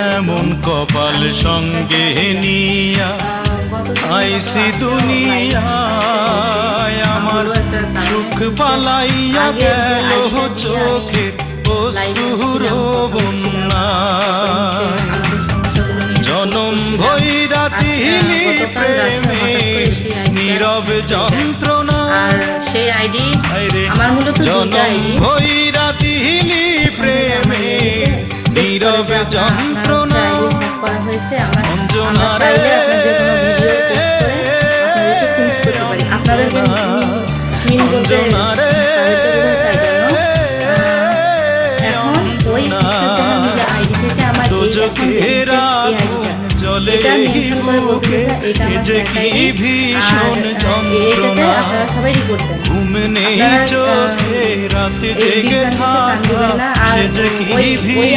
এমন কপাল সঙ্গে নিয়া আইসি দুনিয়ায় আমার সুখ পালাইয়া গেল চোখে অশ্রুর বন্যা জনম ভৈরা তিহিনি প্রেমে নীরব যন্ত্রণা সেই আইডি আমার মূলত দুটো আইডি ভৈরা তিহিনি প্রেমে নীরব যন্ত্রণা করা হয়েছে আমরা অঞ্জনা চাইলে আপনাদের যে মিন বলতে এখন ওই মিলে আইডি থেকে আমার এই এখন যে আইডিটা এটা মেনশন করে বলতে এটা আমার এটাতে আপনারা সবাই রিপোর্ট দেন আপনারা এই বিভ্রান্তিতে কান দিবেন না আর ওই